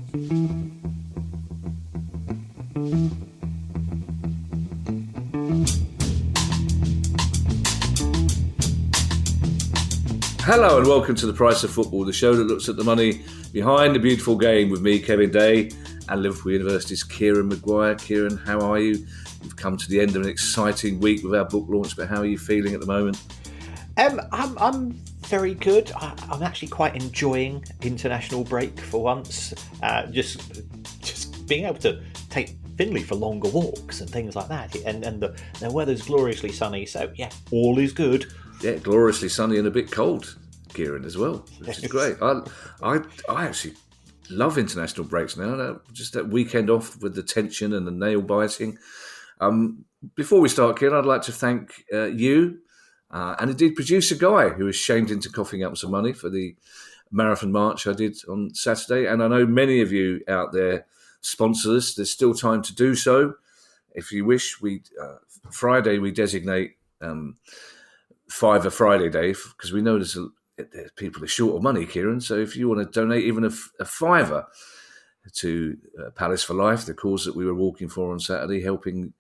Hello and welcome to The Price of Football, the show that looks at the money behind the beautiful game with me, Kevin Day, and Liverpool University's Kieran Maguire. Kieran, how are you? We've come to the end of an exciting week with our book launch, but how are you feeling at the moment? I'm very good. I'm actually quite enjoying international break for once. Just being able to take Finley for longer walks and things like that. And the weather's gloriously sunny, so yeah, all is good. Yeah, gloriously sunny and a bit cold, Kieran, as well, which is great. I actually love international breaks now. Just that weekend off with the tension and the nail biting. Before we start, Kieran, I'd like to thank you and indeed producer Guy, who was shamed into coughing up some money for the marathon march I did on Saturday. And I know many of you out there sponsor us. There's still time to do so. If you wish, Friday we designate Fiver Friday Day, because we know there's people are short of money, Kieran. So if you want to donate even a fiver to Palace for Life, the cause that we were walking for on Saturday, helping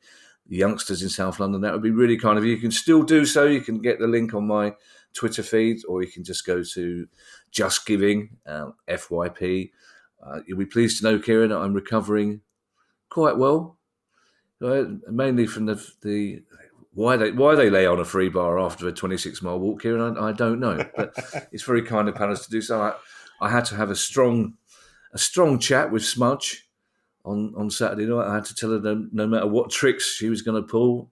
the youngsters in South London, that would be really kind of you. You can still do so. You can get the link on my Twitter feed, or you can just go to Just Giving, FYP. You'll be pleased to know, Kieran, that I'm recovering quite well, mainly from the why they lay on a free bar after a 26-mile walk, Kieran, I don't know. But it's very kind of Palace to do so. I had to have a strong chat with Smudge on Saturday night. I had to tell her no matter what tricks she was going to pull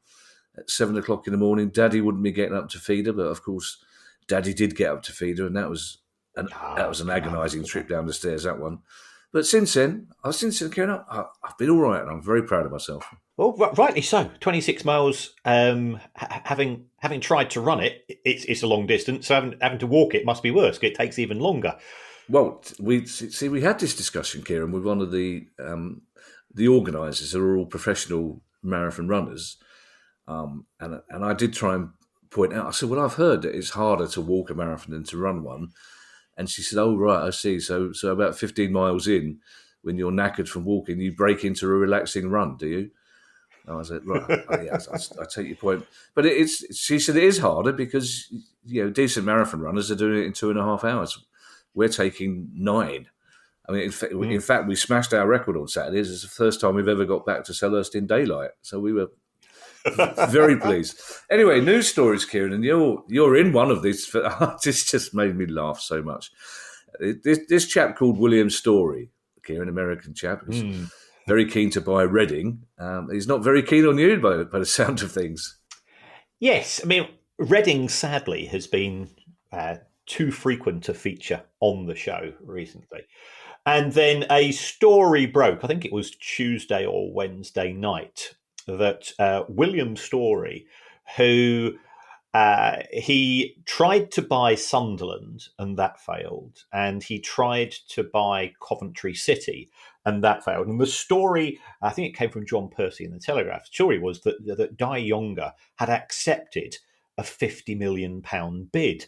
at 7 o'clock in the morning, Daddy wouldn't be getting up to feed her. But of course, Daddy did get up to feed her, and that was an agonising trip down the stairs, that one. But since then, Kieran, I've been all right, and I'm very proud of myself. Well, rightly so. 26 miles. Having tried to run it, it's a long distance. So having to walk it must be worse. It takes even longer. Well, we had this discussion, Kieran, with one of the organisers who are all professional marathon runners, and I did try and point out. I said, "Well, I've heard that it's harder to walk a marathon than to run one." And she said, "Oh, right, I see. So about 15 miles in, when you're knackered from walking, you break into a relaxing run, do you?" And I said, "Right, yes, I take your point." But she said it is harder because decent marathon runners are doing it in 2.5 hours. We're taking 9. I mean, in fact, we smashed our record on Saturday. It's the first time we've ever got back to Selhurst in daylight. So we were very pleased. Anyway, news stories, Kieran, and you're in one of these. This just made me laugh so much. This chap called William Storey, Kieran, American chap, who's very keen to buy Reading. He's not very keen on you by the sound of things. Yes, I mean, Reading sadly has been too frequent a feature on the show recently. And then a story broke, I think it was Tuesday or Wednesday night, that William Storey, who he tried to buy Sunderland and that failed, and he tried to buy Coventry City and that failed. And the story, I think it came from John Percy in the Telegraph, the story was that Guy Younger had accepted a £50 million bid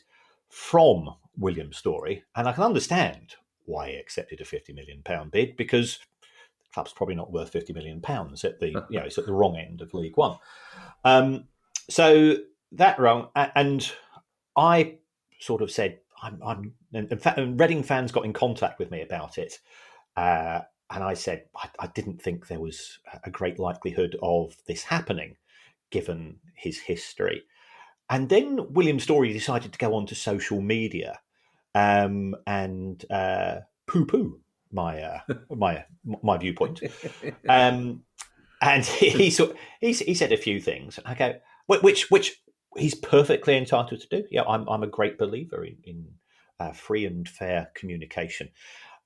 from William Storey, and I can understand why he accepted a £50 million bid, because the club's probably not worth £50 million at the it's at the wrong end of League One. So that wrong, and I sort of said, I'm in fact, Reading fans got in contact with me about it, and I said I didn't think there was a great likelihood of this happening, given his history. And then William Storey decided to go onto social media and poo-poo my viewpoint. And he said a few things. I go, which he's perfectly entitled to do. Yeah, I'm a great believer in free and fair communication.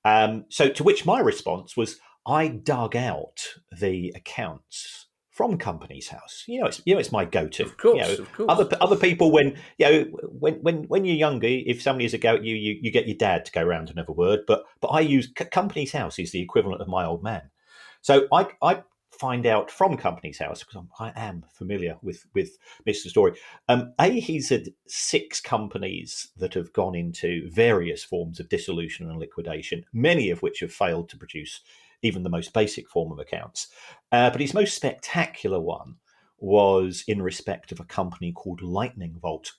So to which my response was, I dug out the accounts from Company's House. It's my go-to. Of course, of course. Other people, when you're younger, if somebody has a go at you, you get your dad to go around and have a word. But I use Company's House is the equivalent of my old man. So I find out from Companies House, because I am familiar with Mr. Storey. He's had 6 companies that have gone into various forms of dissolution and liquidation, many of which have failed to produce even the most basic form of accounts. But his most spectacular one was in respect of a company called Lightning Volt,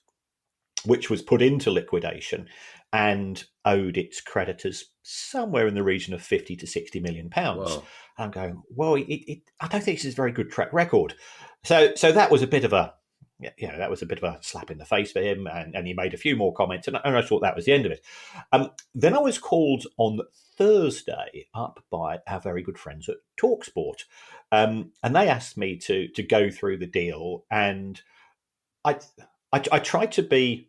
which was put into liquidation and owed its creditors somewhere in the region of 50 to 60 million pounds. Wow. I'm going, well, I don't think this is a very good track record. So that was a bit of a, that was a bit of a slap in the face for him, and he made a few more comments, and I thought that was the end of it. Then I was called on Thursday up by our very good friends at TalkSport, and they asked me to go through the deal, and I tried to be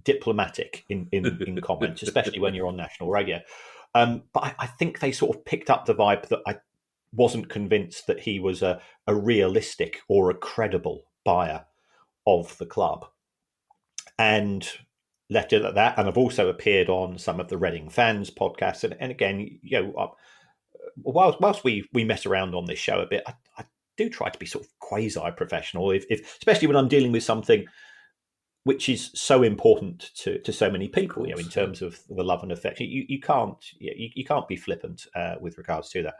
diplomatic in comments, especially when you're on national radio. But I think they sort of picked up the vibe that I wasn't convinced that he was a realistic or a credible buyer of the club, and left it at that. And I've also appeared on some of the Reading fans podcasts, and again, whilst we mess around on this show a bit, I do try to be sort of quasi-professional, if especially when I'm dealing with something which is so important to so many people, in terms of the love and affection. You can't be flippant with regards to that.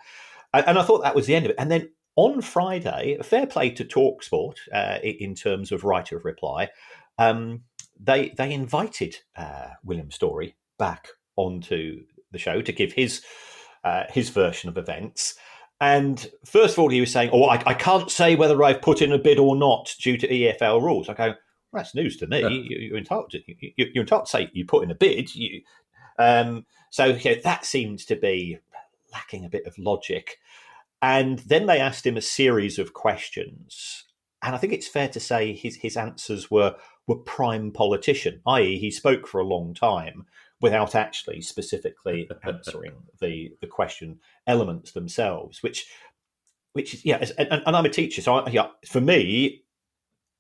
And I thought that was the end of it. And then on Friday, fair play to TalkSport in terms of writer of reply, they invited William Storey back onto the show to give his version of events. And first of all, he was saying, "Oh, I can't say whether I've put in a bid or not due to EFL rules." I go, well, that's news to me. Yeah. You're entitled to say you put in a bid. So that seems to be lacking a bit of logic. And then they asked him a series of questions, and I think it's fair to say his answers were prime politician, i.e., he spoke for a long time without actually specifically answering the question elements themselves, which is, and I'm a teacher, so for me,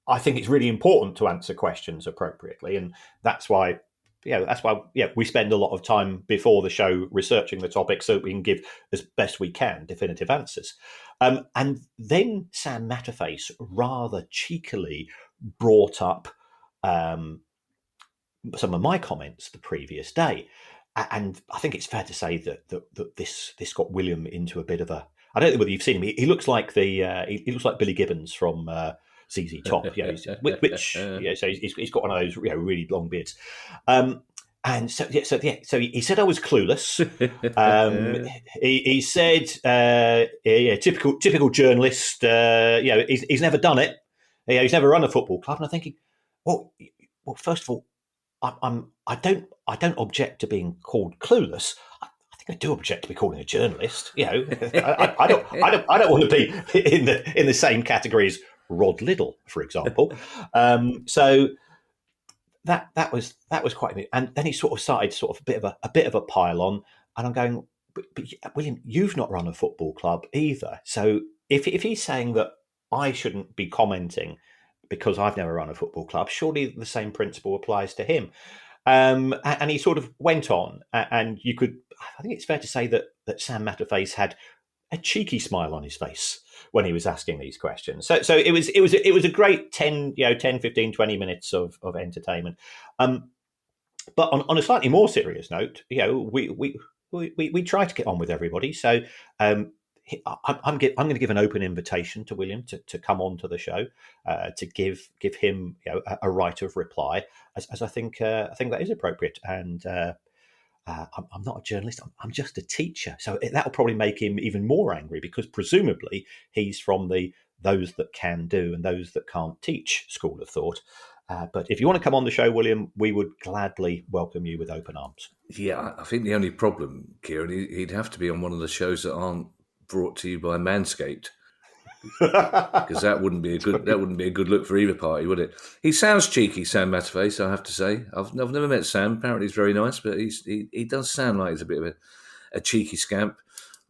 I think it's really important to answer questions appropriately, and that's why we spend a lot of time before the show researching the topic so that we can give as best we can definitive answers. And then Sam Matterface rather cheekily brought up some of my comments the previous day, and I think it's fair to say that this got William into a bit of a. I don't know whether you've seen him. He looks like he looks like Billy Gibbons from ZZ Top, so he's got one of those really long beards. And so he said I was clueless. He said, typical journalist. He's never done it. He's never run a football club. And I'm thinking, well, first of all, I don't object to being called clueless. I think I do object to be called a journalist. I don't want to be in the same category as Rod Liddle, for example. So that was quite neat. And then he sort of started a bit of a pile on, and I'm going, but William, you've not run a football club either. So if he's saying that I shouldn't be commenting because I've never run a football club, surely the same principle applies to him. And he sort of went on, and I think it's fair to say that Sam Matterface had a cheeky smile on his face when he was asking these questions. So it was a great 10, 15, 20 minutes of entertainment. But on a slightly more serious note, we try to get on with everybody. So I'm going to give an open invitation to William to come on to the show, to give him a right of reply, as I think that is appropriate. And I'm not a journalist. I'm just a teacher. So that'll probably make him even more angry, because presumably he's from those that can do and those that can't teach school of thought. But if you want to come on the show, William, we would gladly welcome you with open arms. Yeah, I think the only problem, Kieran, he'd have to be on one of the shows that aren't brought to you by Manscaped, because that wouldn't be a good look for either party, would it? He sounds cheeky, Sam Matterface, I have to say. I've never met Sam. Apparently he's very nice, but he does sound like he's a bit of a cheeky scamp.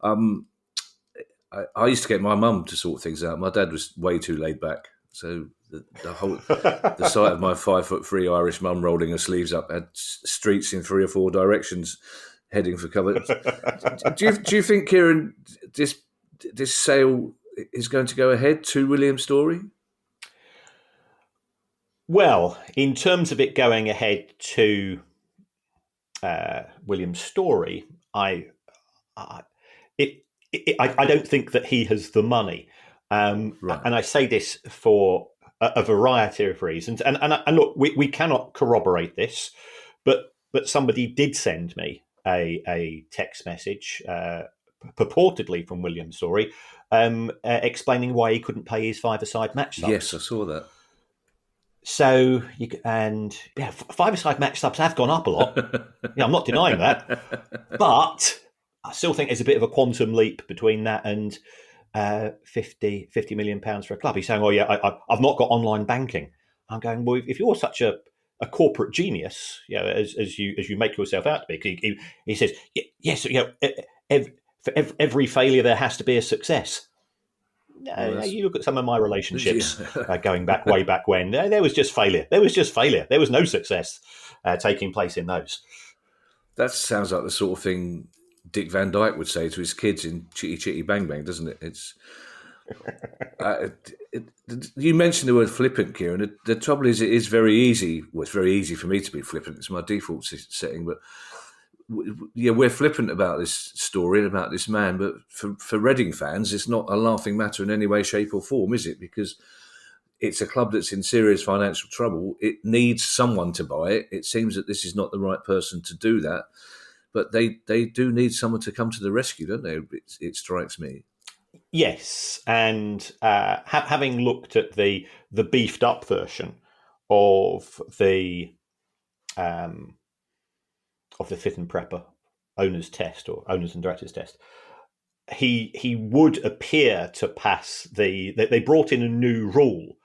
I used to get my mum to sort things out. My dad was way too laid back, so the sight of my 5'3" Irish mum rolling her sleeves up had streets in 3 or 4 directions heading for cover. Do you think, Kieran, this sale is going to go ahead to William Storey? Well, in terms of it going ahead to William Storey, I don't think that he has the money. Right. And I say this for a variety of reasons. And look, we cannot corroborate this, but somebody did send me a text message, purportedly from William Storey, explaining why he couldn't pay his five-a-side match subs. Yes, I saw that. So, five-a-side match subs have gone up a lot. I'm not denying that. But I still think there's a bit of a quantum leap between that and 50 million pounds for a club. He's saying, I've not got online banking. I'm going, well, if you're such a corporate genius, as you make yourself out to be, he says, yes, for every failure there has to be a success. You look at some of my relationships going back way back when. There was just failure. There was no success taking place in those. That sounds like the sort of thing Dick Van Dyke would say to his kids in Chitty Chitty Bang Bang, doesn't it? It's you mentioned the word flippant, Kieran. The trouble is, it is very easy. Well, it's very easy for me to be flippant. It's my default setting, but we're flippant about this story and about this man. But for Reading fans, it's not a laughing matter in any way, shape, or form, is it? Because it's a club that's in serious financial trouble. It needs someone to buy it. It seems that this is not the right person to do that. But they do need someone to come to the rescue, don't they? It strikes me. Yes, and having looked at the beefed up version of the Fit and Prepper owners test or owners and directors test, he would appear to pass they brought in a new rule,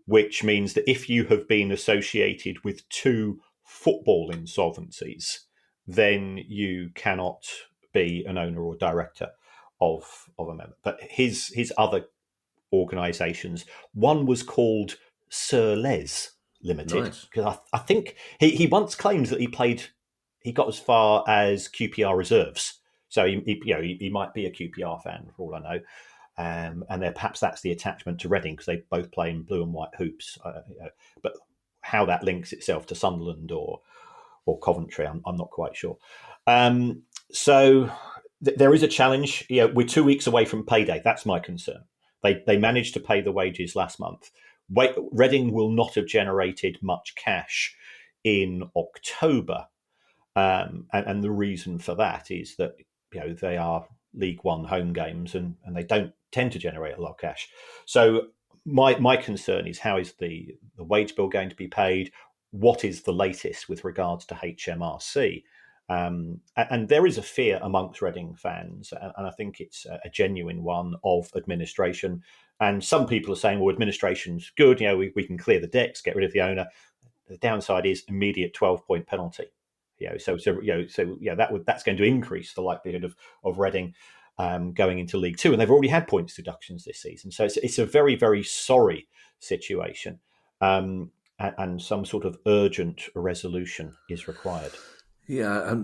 which means that if you have been associated with 2 football insolvencies, then you cannot be an owner or director of a member. But his other organisations, one was called Sir Les Limited, because I think he once claimed that he got as far as QPR reserves. So he might be a QPR fan for all I know. And perhaps that's the attachment to Reading because they both play in blue and white hoops. But how that links itself to Sunderland or Coventry, I'm not quite sure. So there is a challenge. We're 2 weeks away from payday. That's my concern. They managed to pay the wages last month. Reading will not have generated much cash in October, and the reason for that is that they are League One home games and they don't tend to generate a lot of cash. So my concern is, how is the wage bill going to be paid? What is the latest with regards to HMRC? And there is a fear amongst Reading fans, and I think it's a genuine one, of administration. And some people are saying, well, administration's good. We can clear the decks, get rid of the owner. The downside is immediate 12-point penalty. That's going to increase the likelihood of Reading going into League Two, and they've already had points deductions this season. So it's a very, very sorry situation, and some sort of urgent resolution is required. Yeah,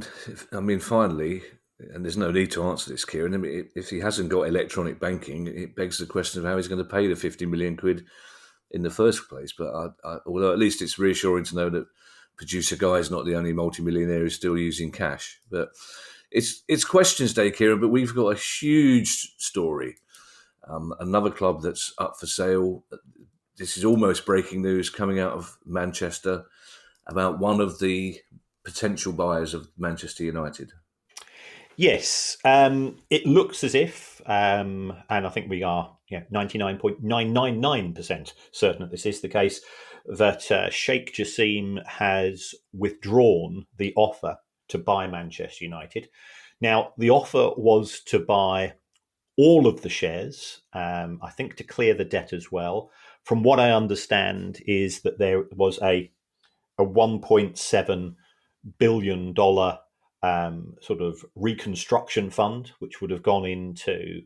and finally, and there's no need to answer this, Kieran. If he hasn't got electronic banking, it begs the question of how he's going to pay the 50 million quid in the first place. But although at least it's reassuring to know that producer Guy is not the only multimillionaire who's still using cash. But it's questions day, Kieran. But we've got a huge story. Another club that's up for sale. This is almost breaking news coming out of Manchester about one of the potential buyers of Manchester United. Yes, it looks as if, and I think we are 99.999% certain that this is the case, that Sheikh Jassim has withdrawn the offer to buy Manchester United. Now, the offer was to buy all of the shares, I think to clear the debt as well. From what I understand is that there was a $1.7 billion sort of reconstruction fund, which would have gone into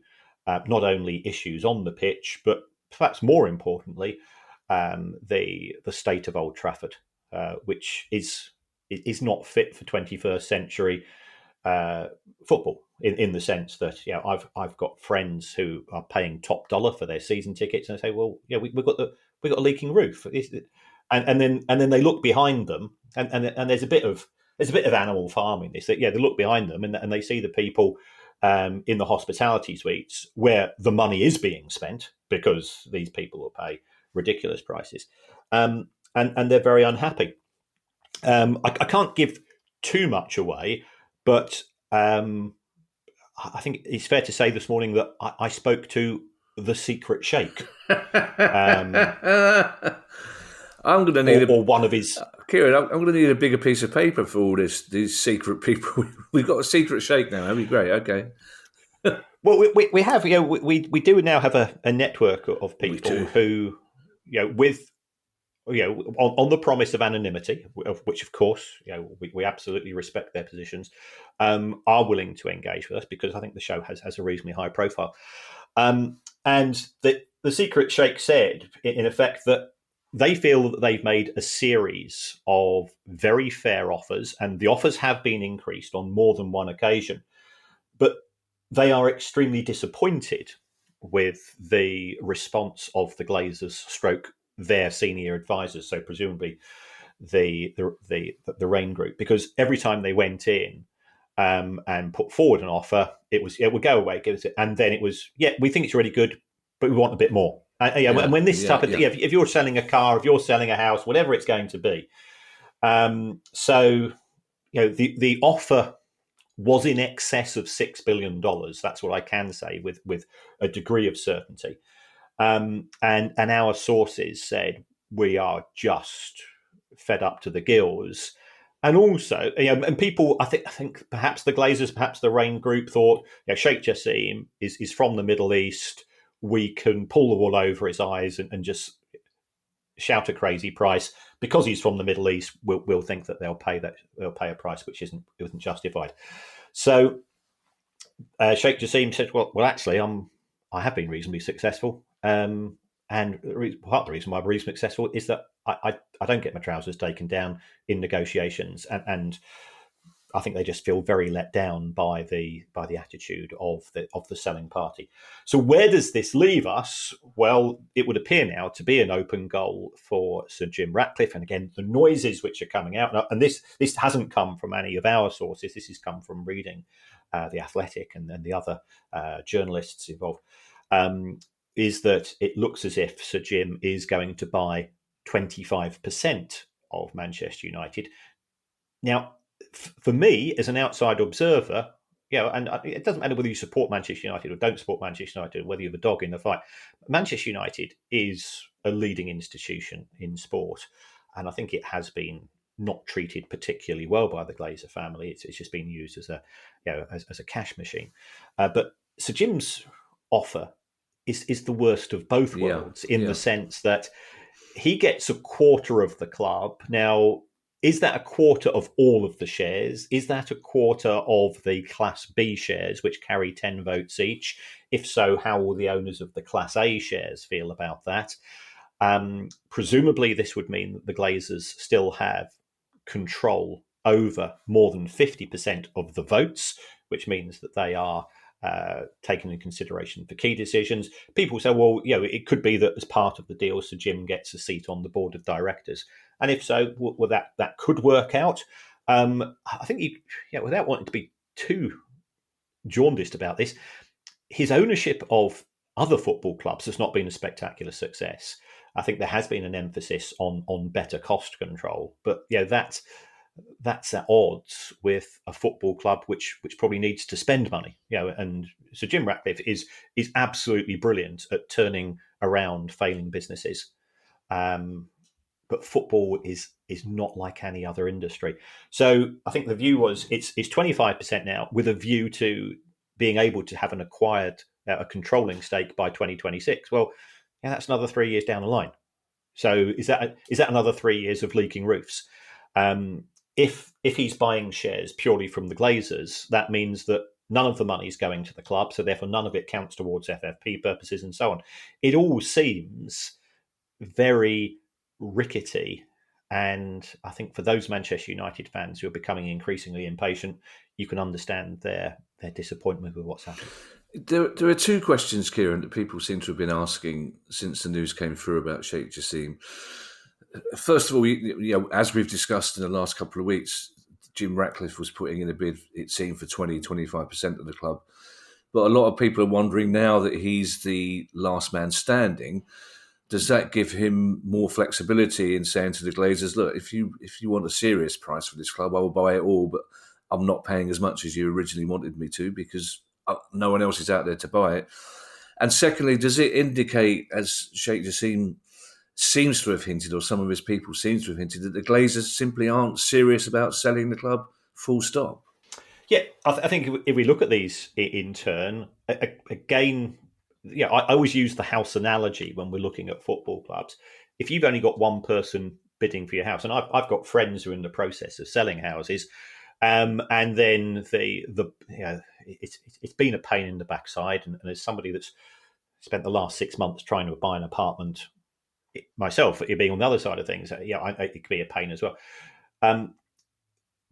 not only issues on the pitch, but perhaps more importantly, the state of Old Trafford, which is not fit for 21st century football. in the sense that I've got friends who are paying top dollar for their season tickets, and I say, well, we've got a leaking roof, and then they look behind them, and there's a bit of animal farm in this. That they look behind them and they see the people in the hospitality suites where the money is being spent because these people will pay ridiculous prices, and they're very unhappy. I can't give too much away, but I think it's fair to say this morning that I spoke to the secret sheikh. I'm going to need or one of his. Kieran, I'm going to need a bigger piece of paper for all these secret people. We've got a secret sheikh now. That'd be great. Okay. Well, we have, we do now have a network of people who, with, on the promise of anonymity, of which of course, we absolutely respect their positions, are willing to engage with us because I think the show has a reasonably high profile. And the secret sheikh said, in effect, that they feel that they've made a series of very fair offers, and the offers have been increased on more than one occasion. But they are extremely disappointed with the response of the Glazers stroke their senior advisors, so presumably the Rain Group, because every time they went in and put forward an offer, it was, we'll go away, give it, and then it was, we think it's really good, but we want a bit more. And when this type of thing, if you're selling a car, if you're selling a house, whatever it's going to be, so the offer was in excess of $6 billion. That's what I can say with a degree of certainty. And our sources said we are just fed up to the gills. And also, and people, I think perhaps the Glazers, perhaps the Rain Group thought, Sheikh Jassim is from the Middle East. We can pull the wool over his eyes and just shout a crazy price because he's from the Middle East. We'll think that they'll pay a price which isn't justified. So Sheikh Jassim said, well, actually, I have been reasonably successful, and part of the reason why I'm reasonably successful is that I don't get my trousers taken down in negotiations, and I think they just feel very let down by the attitude of the selling party. So where does this leave us? Well, it would appear now to be an open goal for Sir Jim Ratcliffe. And again, the noises which are coming out, and this hasn't come from any of our sources. This has come from reading The Athletic and then the other journalists involved, is that it looks as if Sir Jim is going to buy 25% of Manchester United. Now, for me, as an outside observer, and it doesn't matter whether you support Manchester United or don't support Manchester United, or whether you're the dog in the fight. Manchester United is a leading institution in sport, and I think it has been not treated particularly well by the Glazer family. It's just been used as a cash machine. But Sir Jim's offer is the worst of both worlds in the sense that he gets a quarter of the club. Now, is that a quarter of all of the shares? Is that a quarter of the Class B shares, which carry 10 votes each? If so, how will the owners of the Class A shares feel about that? Presumably, this would mean that the Glazers still have control over more than 50% of the votes, which means that they are taken into consideration for key decisions. People say, well, it could be that as part of the deal, Sir Jim gets a seat on the board of directors. And if so, well, that could work out. I think, without wanting to be too jaundiced about this, his ownership of other football clubs has not been a spectacular success. I think there has been an emphasis on better cost control, but that's at odds with a football club which probably needs to spend money. And so Jim Ratcliffe is absolutely brilliant at turning around failing businesses. But football is not like any other industry. So I think the view was it's 25% now, with a view to being able to have a controlling stake by 2026. Well, that's another 3 years down the line. So is that another 3 years of leaking roofs? If he's buying shares purely from the Glazers, that means that none of the money is going to the club, so therefore none of it counts towards FFP purposes and so on. It all seems very rickety, and I think for those Manchester United fans who are becoming increasingly impatient, you can understand their disappointment with what's happened. There are two questions, Kieran, that people seem to have been asking since the news came through about Sheikh Jassim. First of all, as we've discussed in the last couple of weeks, Jim Ratcliffe was putting in a bid, it seemed, for 20-25% of the club. But a lot of people are wondering now that he's the last man standing, does that give him more flexibility in saying to the Glazers, look, if you want a serious price for this club, I will buy it all, but I'm not paying as much as you originally wanted me to because no one else is out there to buy it. And secondly, does it indicate, as Sheikh Jassim seems to have hinted, or some of his people seems to have hinted, that the Glazers simply aren't serious about selling the club, full stop? Yeah, I think if we look at these in turn, again, I always use the house analogy when we're looking at football clubs. If you've only got one person bidding for your house, and I've got friends who are in the process of selling houses, and then it's been a pain in the backside, and as somebody that's spent the last 6 months trying to buy an apartment myself, it being on the other side of things, it could be a pain as well.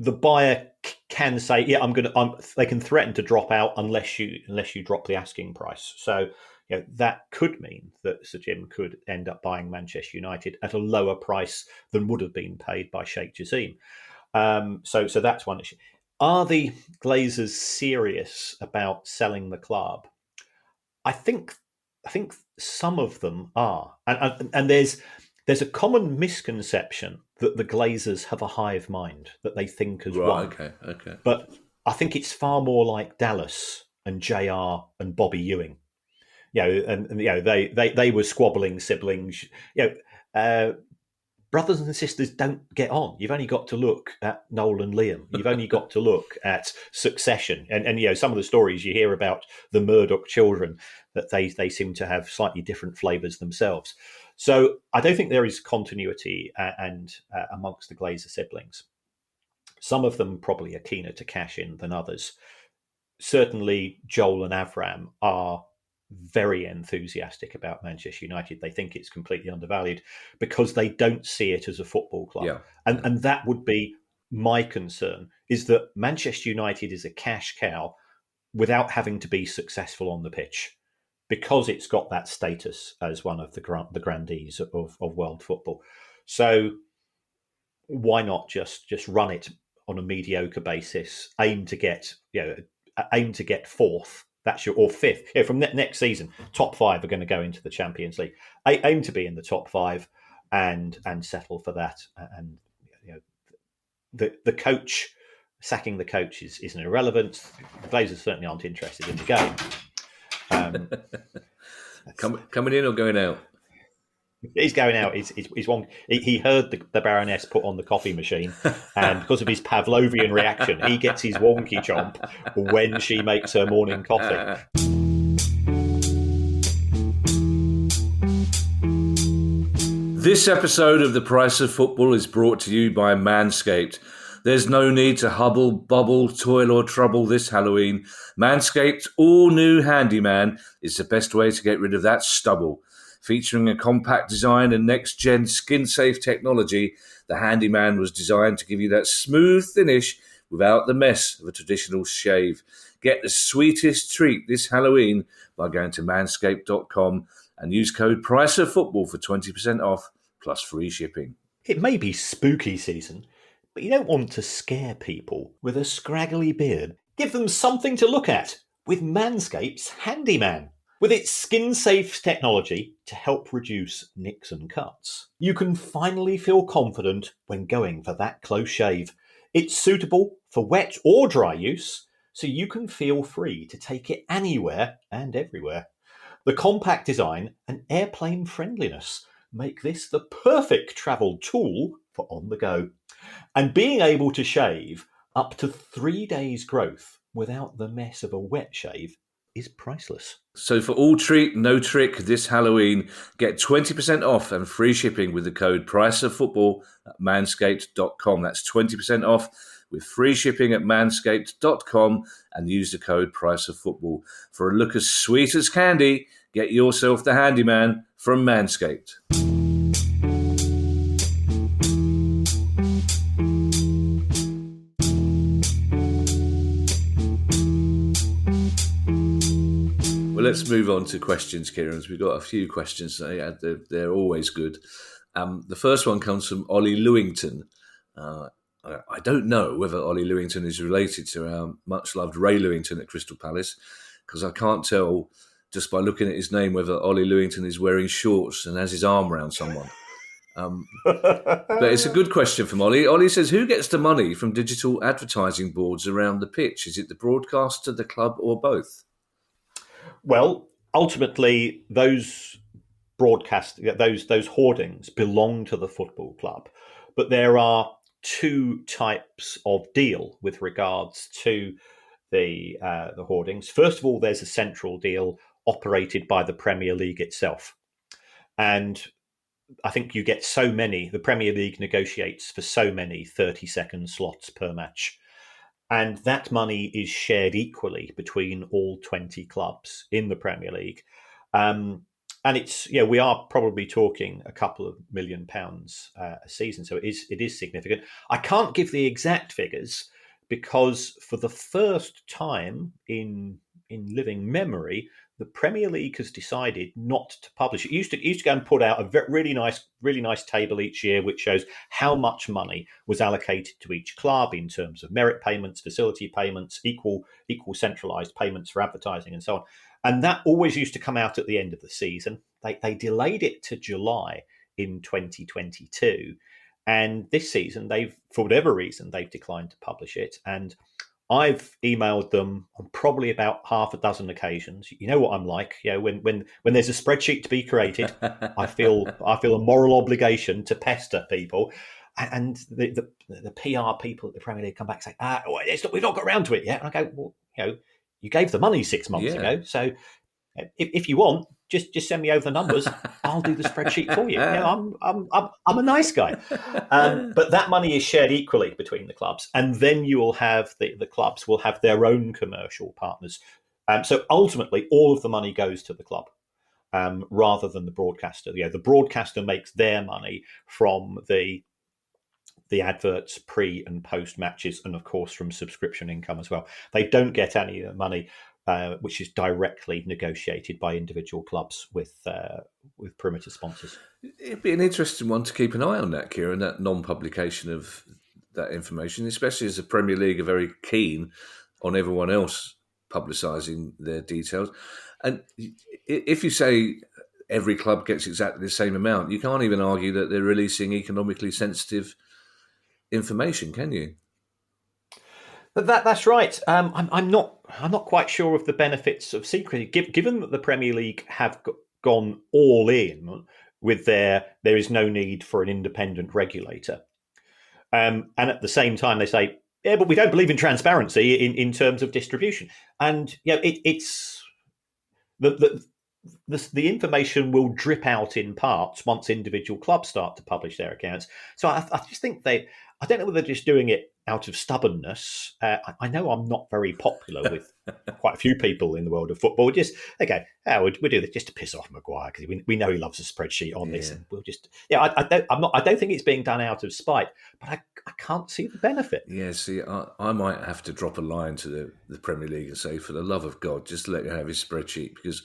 The buyer can say, they can threaten to drop out unless you drop the asking price. So that could mean that Sir Jim could end up buying Manchester United at a lower price than would have been paid by Sheikh Jassim. So that's one issue. Are the Glazers serious about selling the club? I think some of them are, and there's a common misconception that the Glazers have a hive mind, that they think as one. Okay. But I think it's far more like Dallas and JR and Bobby Ewing. They were squabbling siblings. Brothers and sisters don't get on. You've only got to look at Noel and Liam. You've only got to look at Succession. And some of the stories you hear about the Murdoch children, that they seem to have slightly different flavours themselves. So I don't think there is continuity and amongst the Glazer siblings. Some of them probably are keener to cash in than others. Certainly Joel and Avram are very enthusiastic about Manchester United. They think it's completely undervalued because they don't see it as a football club. Yeah. And that would be my concern, is that Manchester United is a cash cow without having to be successful on the pitch, because it's got that status as one of the grandees of world football. So why not just run it on a mediocre basis, aim to get fourth, or fifth. From next season, top five are going to go into the Champions League. Aim to be in the top five and settle for that. And the coach, sacking the coach is an irrelevance. The Glazers certainly aren't interested in the game. Coming in or going out? He's going out. He's one. He heard the Baroness put on the coffee machine, and because of his Pavlovian reaction, he gets his wonky chomp when she makes her morning coffee. This episode of The Price of Football is brought to you by Manscaped. There's no need to hubble, bubble, toil or trouble this Halloween. Manscaped's all-new Handyman is the best way to get rid of that stubble. Featuring a compact design and next-gen skin-safe technology, the Handyman was designed to give you that smooth finish without the mess of a traditional shave. Get the sweetest treat this Halloween by going to manscaped.com and use code PRICEOFFOOTBALL for 20% off plus free shipping. It may be spooky season, but you don't want to scare people with a scraggly beard. Give them something to look at with Manscaped's Handyman. With its skin-safe technology to help reduce nicks and cuts, you can finally feel confident when going for that close shave. It's suitable for wet or dry use, so you can feel free to take it anywhere and everywhere. The compact design and airplane friendliness make this the perfect travel tool for on the go. And being able to shave up to 3 days' growth without the mess of a wet shave is priceless. So for all treat, no trick this Halloween, get 20% off and free shipping with the code PRICEOFFOOTBALL at manscaped.com. That's 20% off with free shipping at manscaped.com and use the code PRICEOFFOOTBALL. For a look as sweet as candy, get yourself the Handyman from Manscaped. Well, let's move on to questions, Kieran. We've got a few questions today. They're always good. The first one comes from Ollie Lewington. I don't know whether Ollie Lewington is related to our much-loved Ray Lewington at Crystal Palace, because I can't tell just by looking at his name whether Ollie Lewington is wearing shorts and has his arm around someone. But it's a good question from Ollie. Ollie says, who gets the money from digital advertising boards around the pitch? Is it the broadcaster, the club, or both? Well, ultimately, those those hoardings belong to the football club, but there are two types of deal with regards to the hoardings. First of all, there's a central deal operated by the Premier League itself, and I think you get so many. The Premier League negotiates for so many 30-second slots per match. And that money is shared equally between all 20 clubs in the Premier League. And it's, we are probably talking a couple of £1 million a season. So it is significant. I can't give the exact figures because for the first time in living memory, the Premier League has decided not to publish it. It used to go and put out a really nice table each year, which shows how much money was allocated to each club in terms of merit payments, facility payments, equal centralised payments for advertising, and so on. And that always used to come out at the end of the season. They delayed it to July in 2022, and this season for whatever reason, they've declined to publish it. And I've emailed them on probably about half a dozen occasions. You know what I'm like. When there's a spreadsheet to be created, I feel a moral obligation to pester people. And the PR people at the Premier League come back and say, we've not got around to it yet. And I go, well, you gave the money 6 months ago, so if you want, just send me over the numbers. I'll do the spreadsheet for you. I'm a nice guy. But that money is shared equally between the clubs, and then you will have the clubs will have their own commercial partners. So ultimately, all of the money goes to the club rather than the broadcaster. The broadcaster makes their money from the adverts pre and post matches, and of course from subscription income as well. They don't get any money which is directly negotiated by individual clubs with perimeter sponsors. It'd be an interesting one to keep an eye on, that, Kieran, that non-publication of that information, especially as the Premier League are very keen on everyone else publicising their details. And if you say every club gets exactly the same amount, you can't even argue that they're releasing economically sensitive information, can you? That's right. I'm not quite sure of the benefits of secrecy, given that the Premier League have gone all in with there is no need for an independent regulator, and at the same time they say, but we don't believe in transparency in terms of distribution, and it's the information will drip out in parts once individual clubs start to publish their accounts. So I just think I don't know whether they're just doing it out of stubbornness. I know I'm not very popular with quite a few people in the world of football. Just we'll do this just to piss off Maguire because we know he loves a spreadsheet on this, and we'll just I don't think it's being done out of spite, but I can't see the benefit. Yeah, see, I might have to drop a line to the Premier League and say, for the love of God, just let him have his spreadsheet, because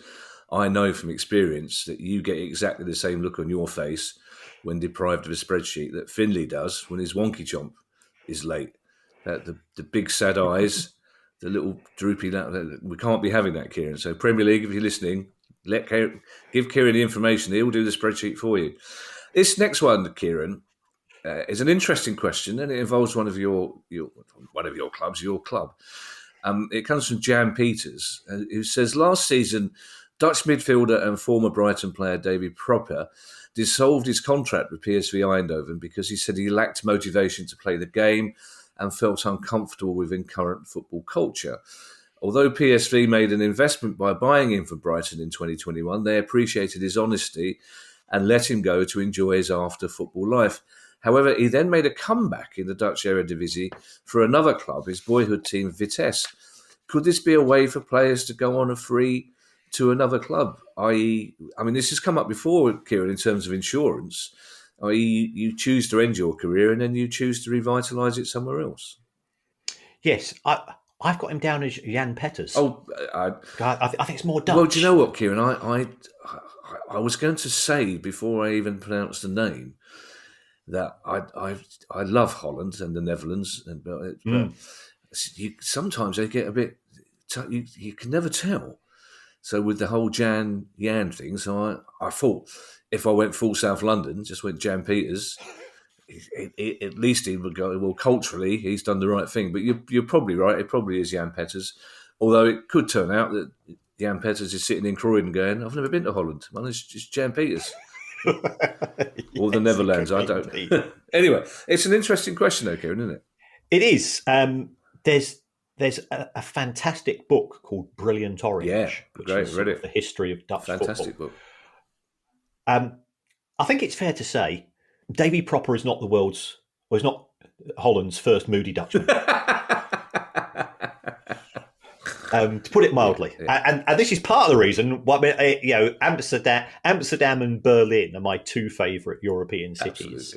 I know from experience that you get exactly the same look on your face when deprived of a spreadsheet that Finley does when his wonky chomp is late. The big sad eyes, the little droopy... We can't be having that, Kieran. So Premier League, if you're listening, give Kieran the information. He'll do the spreadsheet for you. This next one, Kieran, is an interesting question, and it involves one of your clubs, your club. It comes from Jan Peters, who says, last season, Dutch midfielder and former Brighton player Davy Pröpper dissolved his contract with PSV Eindhoven because he said he lacked motivation to play the game and felt uncomfortable within current football culture. Although PSV made an investment by buying him from Brighton in 2021, they appreciated his honesty and let him go to enjoy his after-football life. However, he then made a comeback in the Dutch Eredivisie for another club, his boyhood team Vitesse. Could this be a way for players to go on a free to another club? This has come up before, Kieran, in terms of insurance. You choose to end your career and then you choose to revitalise it somewhere else. Yes, I I've got him down as Jan Petters. Oh, I think it's more Dutch. well, do you know what, Kieran? I was going to say before I even pronounced the name that I love Holland and the Netherlands, but sometimes they get a bit. You can never tell. So with the whole Jan thing, so I thought if I went full South London, just went Jan Peters, at least he would go, well, culturally, he's done the right thing. But you're probably right. It probably is Jan Petters. Although it could turn out that Jan Petters is sitting in Croydon going, I've never been to Holland. Well, it's just Jan Peters. Or the Netherlands, I don't know. Anyway, it's an interesting question though, Kieran, isn't it? It is. There's a fantastic book called Brilliant Orange, which is read it. The history of Dutch Fantastic football. book. I think it's fair to say Davy Pröpper is not Holland's first moody Dutchman. To put it mildly, and this is part of the reason why Amsterdam and Berlin are my two favourite European cities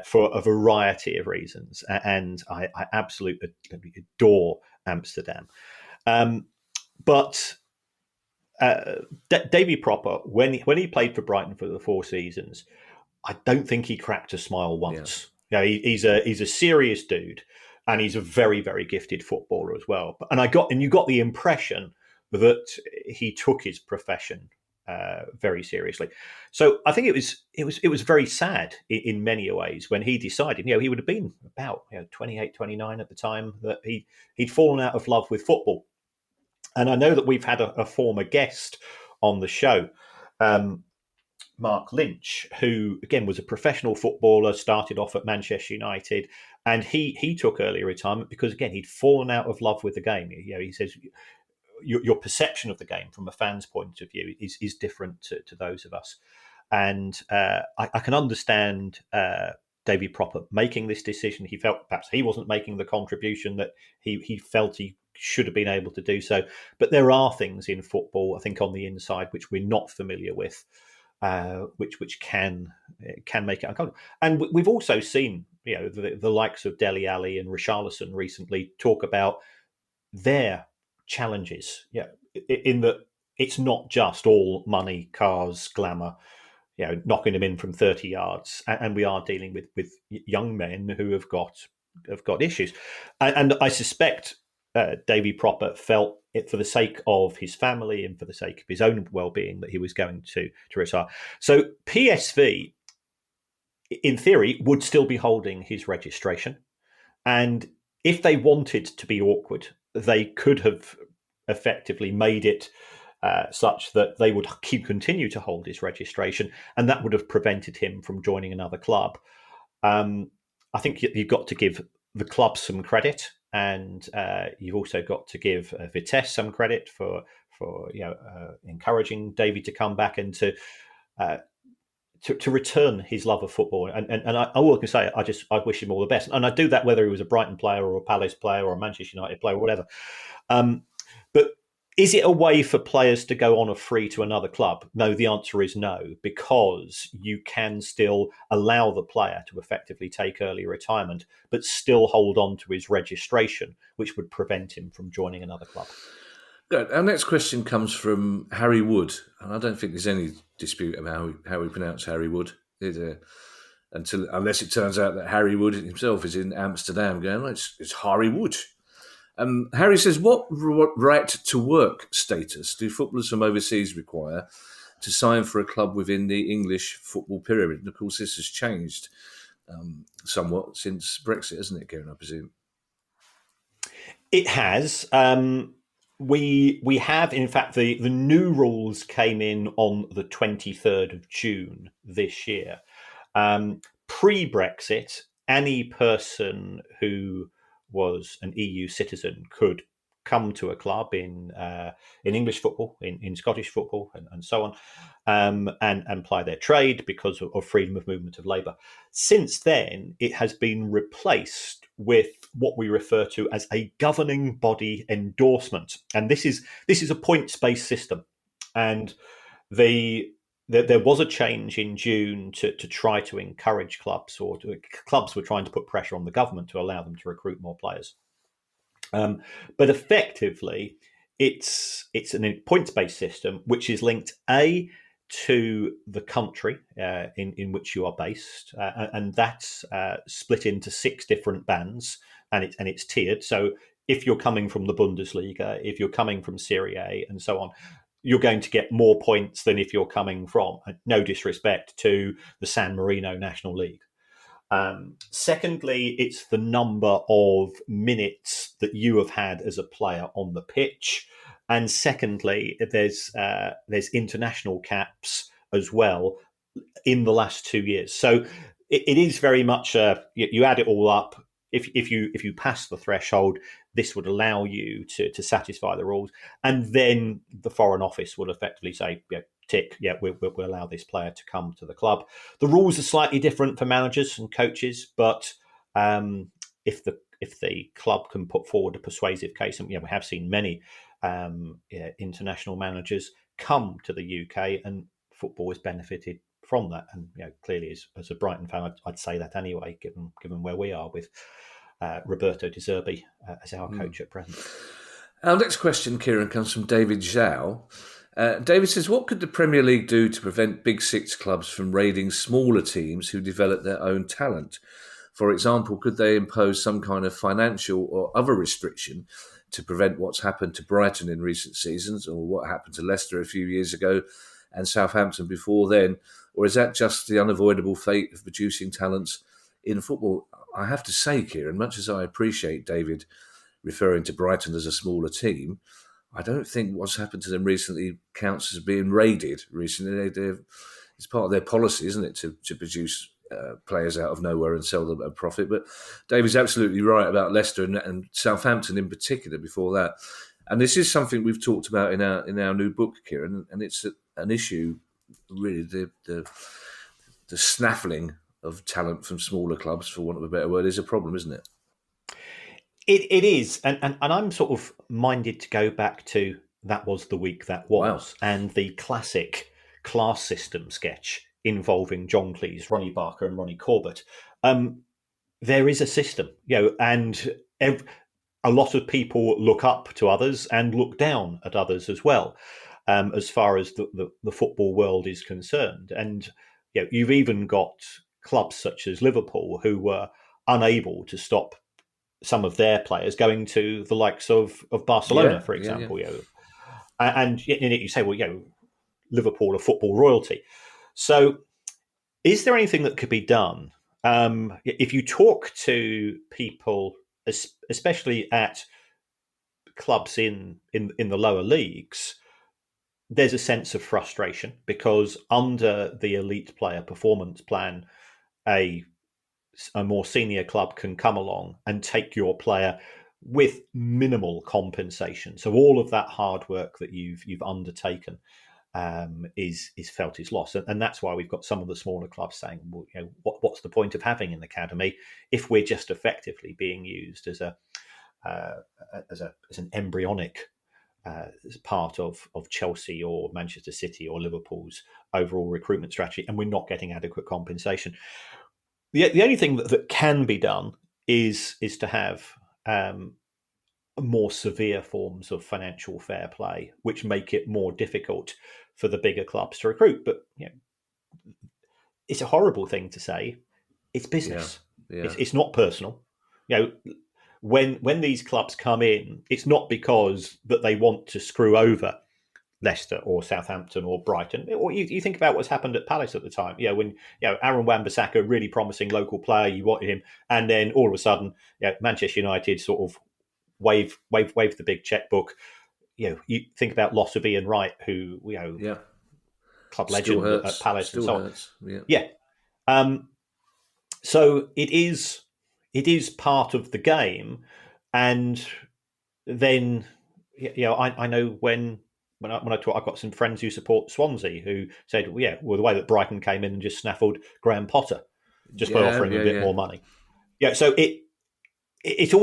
for a variety of reasons, and I absolutely adore Amsterdam. But Davy Pröpper, when he played for Brighton for the 4 seasons, I don't think he cracked a smile once. Yeah. He's a serious dude. And he's a very, very gifted footballer as well. And you got the impression that he took his profession very seriously. So I think it was very sad in many ways when he decided. He would have been about 28, 29 at the time that he'd fallen out of love with football. And I know that we've had a former guest on the show, Mark Lynch, who again was a professional footballer, started off at Manchester United, and he took early retirement because again he'd fallen out of love with the game. He says your perception of the game from a fan's point of view is different to those of us, and I can understand Davy Pröpper making this decision. He felt perhaps he wasn't making the contribution that he felt he should have been able to do so, but there are things in football, I think, on the inside which we're not familiar with. Which can make it uncomfortable. And we've also seen, the likes of Dele Alli and Richarlison recently talk about their challenges. In that it's not just all money, cars, glamour, knocking them in from 30 yards, and we are dealing with young men who have got issues, and I suspect Davy Pröpper felt it for the sake of his family and for the sake of his own well-being that he was going to retire. So PSV, in theory, would still be holding his registration. And if they wanted to be awkward, they could have effectively made it such that they would continue to hold his registration, and that would have prevented him from joining another club. I think you've got to give the club some credit. And you've also got to give Vitesse some credit for encouraging Davy to come back and to return his love of football. And I all I can say, I wish him all the best. And I do that whether he was a Brighton player or a Palace player or a Manchester United player or whatever. But is it a way for players to go on a free to another club? No, the answer is no, because you can still allow the player to effectively take early retirement, but still hold on to his registration, which would prevent him from joining another club. Good. Our next question comes from Harry Wood, and I don't think there's any dispute about how we pronounce Harry Wood, unless it turns out that Harry Wood himself is in Amsterdam going, it's Harry Wood. Harry says, what right to work status do footballers from overseas require to sign for a club within the English football pyramid? And of course, this has changed somewhat since Brexit, hasn't it, Kieran, I presume? It has. We have, in fact, the new rules came in on the 23rd of June this year. Pre-Brexit, any person who was an EU citizen could come to a club in English football, in Scottish football, and so on, and ply their trade because of freedom of movement of labour. Since then, it has been replaced with what we refer to as a governing body endorsement, and this is a points-based system, and there was a change in June to try to encourage clubs, clubs were trying to put pressure on the government to allow them to recruit more players. But effectively, it's a points-based system which is linked to the country in which you are based, and that's split into 6 different bands, and it's tiered. So if you're coming from the Bundesliga, if you're coming from Serie A, and so on, you're going to get more points than if you're coming from, no disrespect to the San Marino National League. Secondly, it's the number of minutes that you have had as a player on the pitch, and secondly, there's international caps as well in the last 2 years. So it is very much you add it all up. If you pass the threshold, this would allow you to satisfy the rules, and then the Foreign Office will effectively say, tick, we'll allow this player to come to the club. The rules are slightly different for managers and coaches, but if the club can put forward a persuasive case, and we have seen many international managers come to the UK, and football has benefited from that. And clearly, as a Brighton fan, I'd say that anyway, given where we are with Roberto De Zerbi as our coach at present. Our next question, Kieran, comes from David Zhao. David says, what could the Premier League do to prevent Big Six clubs from raiding smaller teams who develop their own talent? For example, could they impose some kind of financial or other restriction to prevent what's happened to Brighton in recent seasons, or what happened to Leicester a few years ago and Southampton before then? Or is that just the unavoidable fate of producing talents in football? I have to say, Kieran, much as I appreciate David referring to Brighton as a smaller team, I don't think what's happened to them recently counts as being raided recently. It's part of their policy, isn't it, to produce players out of nowhere and sell them at a profit. But David's absolutely right about Leicester and Southampton in particular before that. And this is something we've talked about in our new book, Kieran, and it's an issue, really, the snaffling of talent from smaller clubs, for want of a better word, is a problem, isn't it? It is, and I'm sort of minded to go back to That Was the Week That Was, and the classic class system sketch involving John Cleese, Ronnie Barker, and Ronnie Corbett. There is a system, and a lot of people look up to others and look down at others as well, as far as the football world is concerned. And you've even got clubs such as Liverpool who were unable to stop some of their players going to the likes of Barcelona, for example. And you say, well, Liverpool are football royalty. So is there anything that could be done? If you talk to people, especially at clubs in the lower leagues, there's a sense of frustration because under the elite player performance plan, a more senior club can come along and take your player with minimal compensation. So all of that hard work that you've undertaken is felt is lost, and that's why we've got some of the smaller clubs saying, well, what's the point of having an academy if we're just effectively being used as an embryonic as part of Chelsea or Manchester City or Liverpool's overall recruitment strategy, and we're not getting adequate compensation. The only thing that can be done is to have more severe forms of financial fair play, which make it more difficult for the bigger clubs to recruit. But it's a horrible thing to say. It's business. Yeah. It's not personal. When these clubs come in, it's not because that they want to screw over Leicester or Southampton or Brighton. Or you think about what's happened at Palace at the time. When Aaron Wan-Bissaka, really promising local player, you wanted him, and then all of a sudden, Manchester United sort of wave the big checkbook. You think about loss of Ian Wright, who club legend at Palace and so on. So it is part of the game, and then I know when I talk, I've got some friends who support Swansea who said, the way that Brighton came in and just snaffled Graham Potter just by offering a bit more money. So it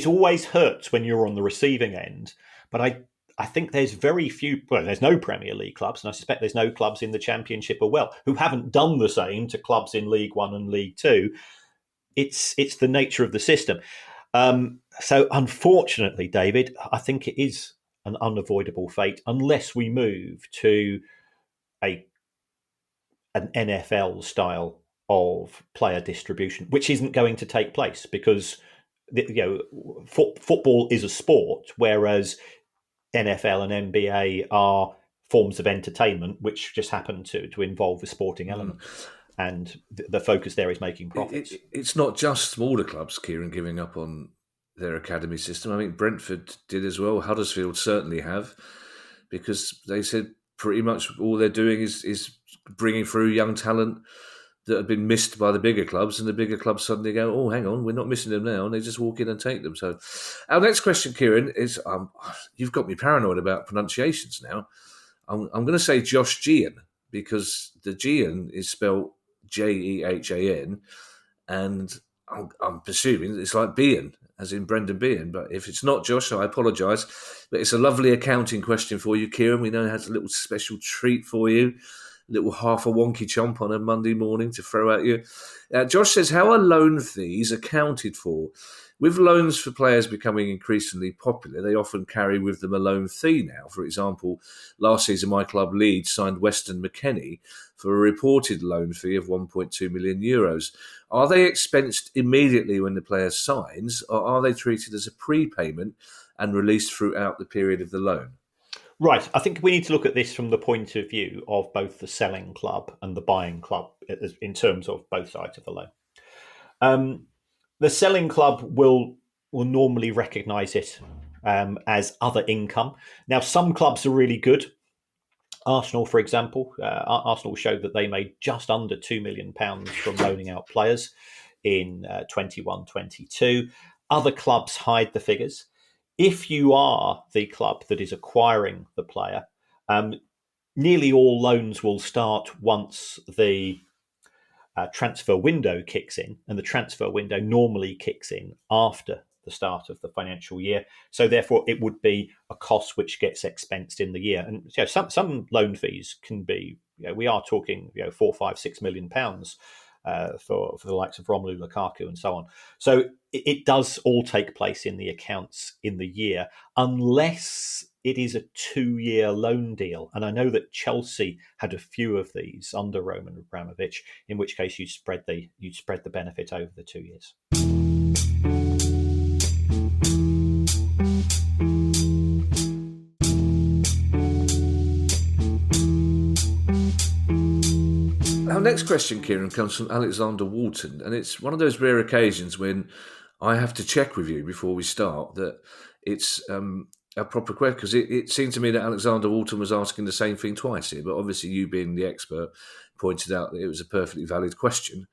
always hurts when you're on the receiving end. But I think there's very few. Well, there's no Premier League clubs, and I suspect there's no clubs in the Championship as well who haven't done the same to clubs in League One and League Two. It's the nature of the system. So unfortunately, David, I think it is an unavoidable fate unless we move to a an NFL style of player distribution, which isn't going to take place because football is a sport, whereas NFL and NBA are forms of entertainment which just happen to involve a sporting element. And the focus there is making profits. It's not just smaller clubs, Kieran, giving up on their academy system. I mean, Brentford did as well. Huddersfield certainly have, because they said pretty much all they're doing is bringing through young talent that have been missed by the bigger clubs, and the bigger clubs suddenly go, oh, hang on, we're not missing them now, and they just walk in and take them. So our next question, Kieran, is you've got me paranoid about pronunciations now. I'm going to say Josh Gian, because the Gian is spelled Jehan, and I'm presuming it's like Behan, as in Brendan Behan. But if it's not Josh, I apologise. But it's a lovely accounting question for you, Kieran. We know it has a little special treat for you, a little half a wonky chomp on a Monday morning to throw at you. Josh says, how are loan fees accounted for? With loans for players becoming increasingly popular, they often carry with them a loan fee now. For example, last season my club Leeds signed Weston McKennie for a reported loan fee of €1.2 million. Are they expensed immediately when the player signs, or are they treated as a prepayment and released throughout the period of the loan? Right. I think we need to look at this from the point of view of both the selling club and the buying club in terms of both sides of the loan. The selling club will normally recognise it as other income. Now, some clubs are really good. Arsenal, for example, Arsenal showed that they made just under £2 million from loaning out players in 21-22. Other clubs hide the figures. If you are the club that is acquiring the player, nearly all loans will start once the transfer window kicks in, and the transfer window normally kicks in after the start of the financial year. So therefore, it would be a cost which gets expensed in the year. And some loan fees can be, we are talking, 4, 5, 6 million pounds for the likes of Romelu Lukaku and so on. So it does all take place in the accounts in the year, unless it is a 2-year loan deal. And I know that Chelsea had a few of these under Roman Abramovich, in which case you'd spread the benefit over the 2 years. Our next question, Kieran, comes from Alexander Walton, and it's one of those rare occasions when I have to check with you before we start that it's a proper question, because it seemed to me that Alexander Walton was asking the same thing twice here, but obviously you being the expert pointed out that it was a perfectly valid question.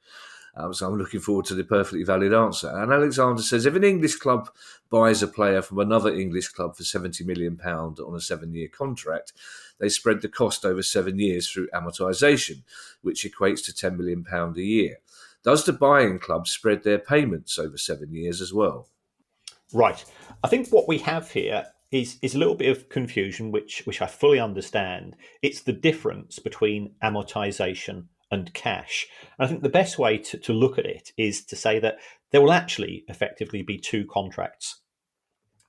So I'm looking forward to the perfectly valid answer. And Alexander says, if an English club buys a player from another English club for £70 million on a 7-year contract, they spread the cost over 7 years through amortisation, which equates to £10 million a year. Does the buying club spread their payments over 7 years as well? Right. I think what we have here is a little bit of confusion, which I fully understand. It's the difference between amortisation and cash. And I think the best way to look at it is to say that there will actually effectively be two contracts.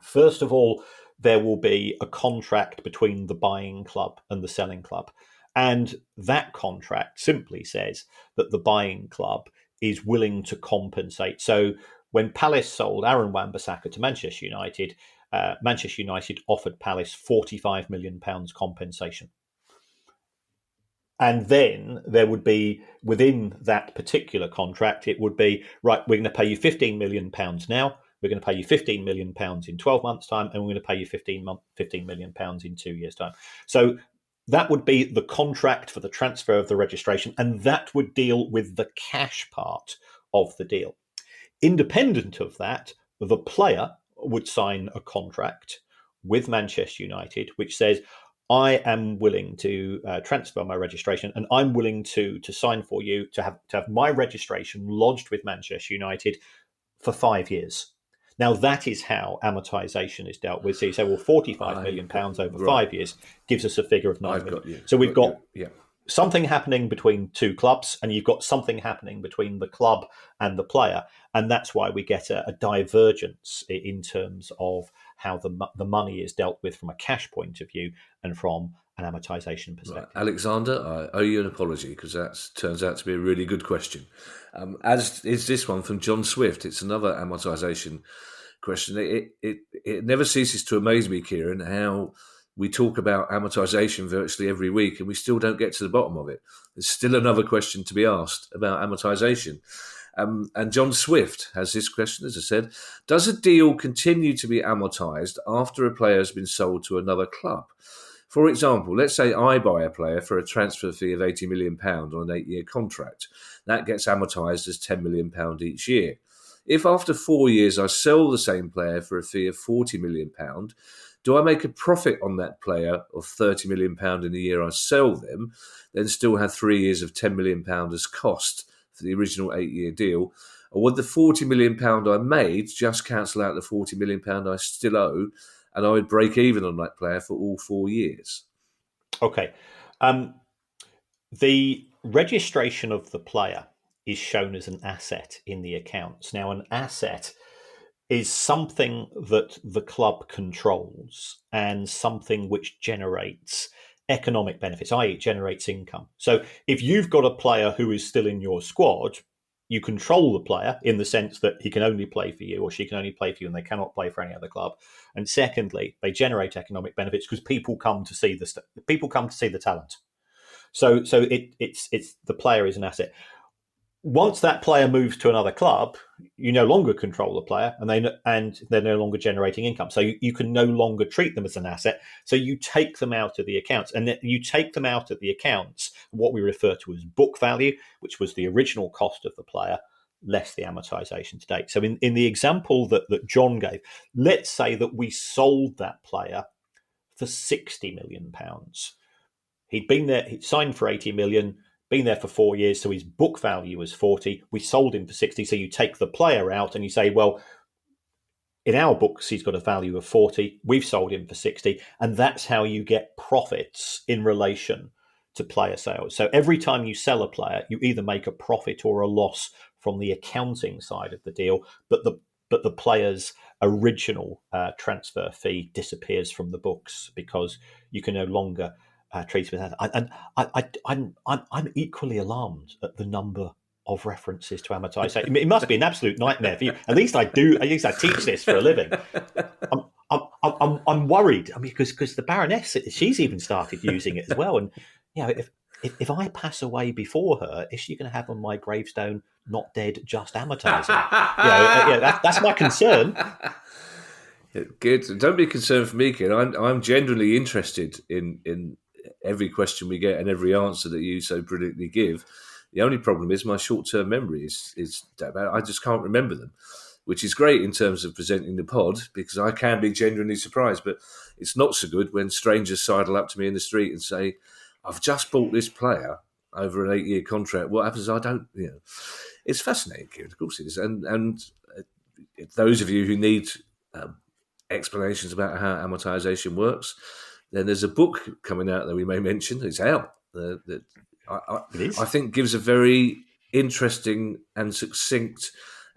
First of all, there will be a contract between the buying club and the selling club. And that contract simply says that the buying club is willing to compensate. So when Palace sold Aaron Wan-Bissaka to Manchester United offered Palace £45 million compensation. And then there would be, within that particular contract, it would be, right, we're going to pay you £15 million now, we're going to pay you £15 million in 12 months' time, and we're going to pay you £15 million in 2 years' time. So that would be the contract for the transfer of the registration, and that would deal with the cash part of the deal. Independent of that, the player would sign a contract with Manchester United, which says, I am willing to transfer my registration, and I'm willing to sign for you to have my registration lodged with Manchester United for 5 years. Now, that is how amortisation is dealt with. So you say, well, £45 million over 5 years gives us a figure of £9 million. So we've got something happening between two clubs, and you've got something happening between the club and the player, and that's why we get a divergence in terms of how the money is dealt with from a cash point of view and from an amortisation perspective. Right. Alexander, I owe you an apology because that turns out to be a really good question. As is this one from John Swift. It's another amortisation question. It never ceases to amaze me, Kieran, how we talk about amortisation virtually every week and we still don't get to the bottom of it. There's still another question to be asked about amortisation. And John Swift has this question, as I said, does a deal continue to be amortised after a player has been sold to another club? For example, let's say I buy a player for a transfer fee of £80 million on an 8-year contract. That gets amortised as £10 million each year. If after 4 years I sell the same player for a fee of £40 million, do I make a profit on that player of £30 million in the year I sell them, then still have 3 years of £10 million as cost for the original 8-year deal? Or would the £40 million I made just cancel out the £40 million I still owe, and I would break even on that player for all 4 years? Okay. The registration of the player is shown as an asset in the accounts. Now, an asset is something that the club controls and something which generates economic benefits, i.e. it generates income. So if you've got a player who is still in your squad, you control the player in the sense that he can only play for you or she can only play for you and they cannot play for any other club. And secondly, they generate economic benefits because people come to see the talent. So it's the player is an asset. Once that player moves to another club, you no longer control the player, and they're no longer generating income. So you can no longer treat them as an asset. So you take them out of the accounts, and you take them out of the accounts, what we refer to as book value, which was the original cost of the player, less the amortisation to date. So in the example that John gave, let's say that we sold that player for £60 million. He'd been there, he'd signed for 80 million, been there for 4 years, so his book value was 40. We sold him for 60. So you take the player out and you say, well, in our books, he's got a value of 40. We've sold him for 60. And that's how you get profits in relation to player sales. So every time you sell a player, you either make a profit or a loss from the accounting side of the deal, but the player's original transfer fee disappears from the books because you can no longer treat it as that. And I'm equally alarmed at the number of references to amortisation. It must be an absolute nightmare for you. At least I teach this for a living. I'm worried. I mean, because the Baroness, she's even started using it as well. And if I pass away before her, is she going to have on my gravestone, "Not dead, just amortising"? That's my concern. Good. Don't be concerned for me, kid. I'm genuinely interested in every question we get and every answer that you so brilliantly give. The only problem is my short-term memory is I just can't remember them, which is great in terms of presenting the pod because I can be genuinely surprised, but it's not so good when strangers sidle up to me in the street and say, "I've just bought this player over an 8-year contract. What happens? I don't." It's fascinating, Kieran. Of course it is, and those of you who need explanations about how amortisation works, then there's a book coming out that we may mention. It's out that I think gives a very interesting and succinct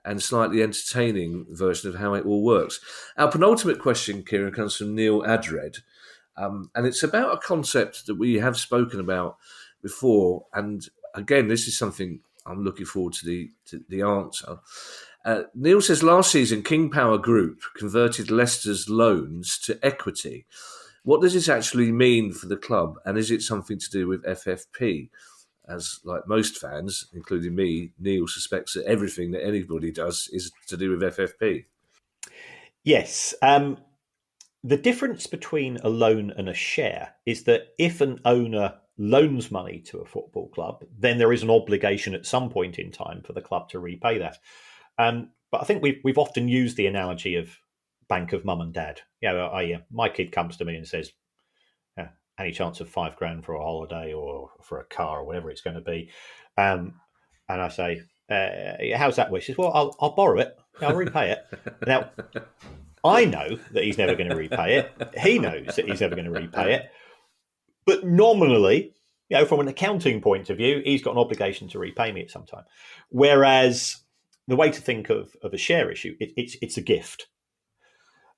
and slightly entertaining version of how it all works. Our penultimate question, Kieran, comes from Neil Adred, and it's about a concept that we have spoken about before. And again, this is something I'm looking forward to the answer. Neil says, last season, King Power Group converted Leicester's loans to equity. What does this actually mean for the club? And is it something to do with FFP? As like most fans, including me, Neil suspects that everything that anybody does is to do with FFP. Yes. The difference between a loan and a share is that if an owner loans money to a football club, then there is an obligation at some point in time for the club to repay that. But I think we've often used the analogy of bank of mum and dad. My kid comes to me and says, any chance of $5,000 for a holiday or for a car or whatever it's going to be? And I say, how's that wish? He says, well, I'll borrow it. I'll repay it. Now, I know that he's never going to repay it. He knows that he's never going to repay it. But nominally, from an accounting point of view, he's got an obligation to repay me at some time. Whereas the way to think of a share issue, it's a gift.